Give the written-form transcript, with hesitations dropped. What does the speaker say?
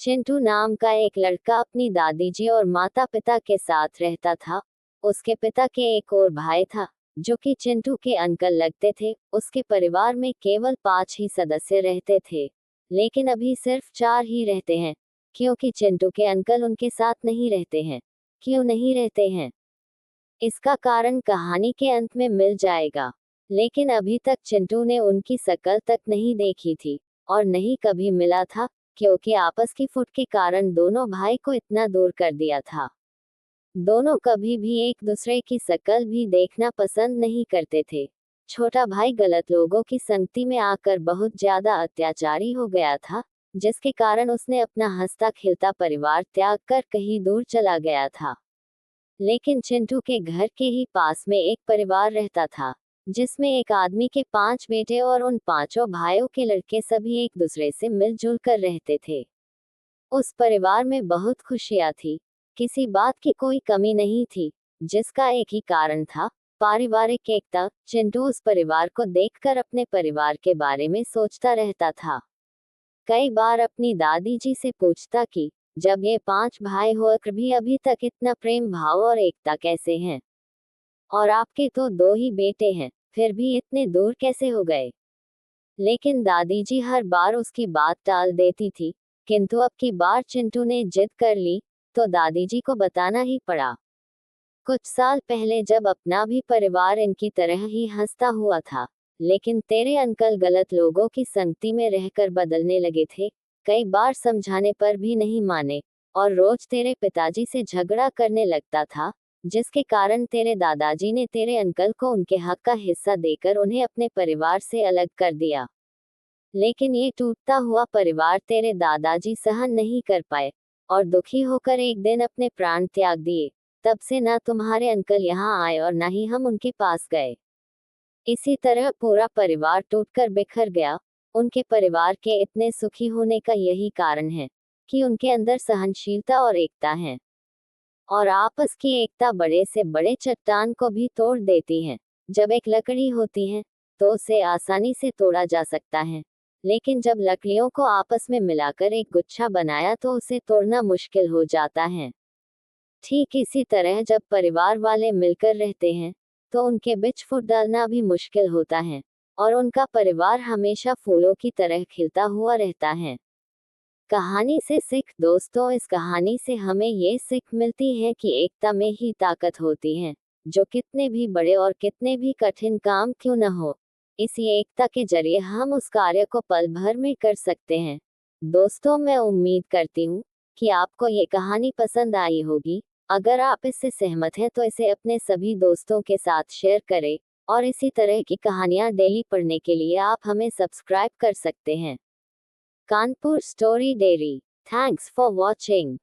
चिंटू नाम का एक लड़का अपनी दादी जी और माता पिता के साथ रहता था। उसके पिता के एक और भाई था जो कि चिंटू के अंकल लगते थे। उसके परिवार में केवल 5 ही सदस्य रहते थे, लेकिन अभी सिर्फ 4 ही रहते हैं क्योंकि चिंटू के अंकल उनके साथ नहीं रहते हैं। क्यों नहीं रहते हैं, इसका कारण कहानी के अंत में मिल जाएगा। लेकिन अभी तक चिंटू ने उनकी शक्ल तक नहीं देखी थी और नहीं कभी मिला था, क्योंकि आपस की फुट के कारण दोनों भाई को इतना दूर कर दिया था। दोनों कभी भी एक दूसरे की शक्ल भी देखना पसंद नहीं करते थे। छोटा भाई गलत लोगों की संगति में आकर बहुत ज्यादा अत्याचारी हो गया था, जिसके कारण उसने अपना हंसता खिलता परिवार त्याग कर कहीं दूर चला गया था। लेकिन चिंटू के घर के ही पास में एक परिवार रहता था, जिसमें एक आदमी के 5 बेटे और उन 5 भाइयों के लड़के सभी एक दूसरे से मिलजुल कर रहते थे। उस परिवार में बहुत खुशियां थी, किसी बात की कोई कमी नहीं थी, जिसका एक ही कारण था, पारिवारिक एकता। चिंटू उस परिवार को देखकर अपने परिवार के बारे में सोचता रहता था। कई बार अपनी दादी जी से पूछता कि जब ये 5 भाई होकर भी अभी तक इतना प्रेम भाव और एकता कैसे हैं, और आपके तो 2 ही बेटे हैं, फिर भी इतने दूर कैसे हो गए। लेकिन दादी जी हर बार उसकी बात टाल देती थी, किंतु अब की बार चिंटू ने जिद कर ली, तो दादी जी को बताना ही पड़ा। कुछ साल पहले जब अपना भी परिवार इनकी तरह ही हंसता हुआ था, लेकिन तेरे अंकल गलत लोगों की संगति में रहकर बदलने लगे थे। कई बार समझाने पर भी नहीं माने और रोज तेरे पिताजी से झगड़ा करने लगता था, जिसके कारण तेरे दादाजी ने तेरे अंकल को उनके हक का हिस्सा देकर उन्हें अपने परिवार से अलग कर दिया। लेकिन ये टूटता हुआ परिवार तेरे दादाजी सहन नहीं कर पाए और दुखी होकर एक दिन अपने प्राण त्याग दिए। तब से ना तुम्हारे अंकल यहाँ आए और ना ही हम उनके पास गए। इसी तरह पूरा परिवार टूटकर बिखर गया। उनके परिवार के इतने सुखी होने का यही कारण है कि उनके अंदर सहनशीलता और एकता है, और आपस की एकता बड़े से बड़े चट्टान को भी तोड़ देती है। जब एक लकड़ी होती है तो उसे आसानी से तोड़ा जा सकता है, लेकिन जब लकड़ियों को आपस में मिलाकर एक गुच्छा बनाया तो उसे तोड़ना मुश्किल हो जाता है। ठीक इसी तरह जब परिवार वाले मिलकर रहते हैं तो उनके बीच फूट डालना भी मुश्किल होता है, और उनका परिवार हमेशा फूलों की तरह खिलता हुआ रहता है। कहानी से सीख। दोस्तों, इस कहानी से हमें ये सीख मिलती है कि एकता में ही ताकत होती है, जो कितने भी बड़े और कितने भी कठिन काम क्यों न हो, इसी एकता के जरिए हम उस कार्य को पल भर में कर सकते हैं। दोस्तों, मैं उम्मीद करती हूँ कि आपको ये कहानी पसंद आई होगी। अगर आप इससे सहमत हैं तो इसे अपने सभी दोस्तों के साथ शेयर करें, और इसी तरह की कहानियाँ डेली पढ़ने के लिए आप हमें सब्सक्राइब कर सकते हैं। Kanpur story dairy. Thanks for watching.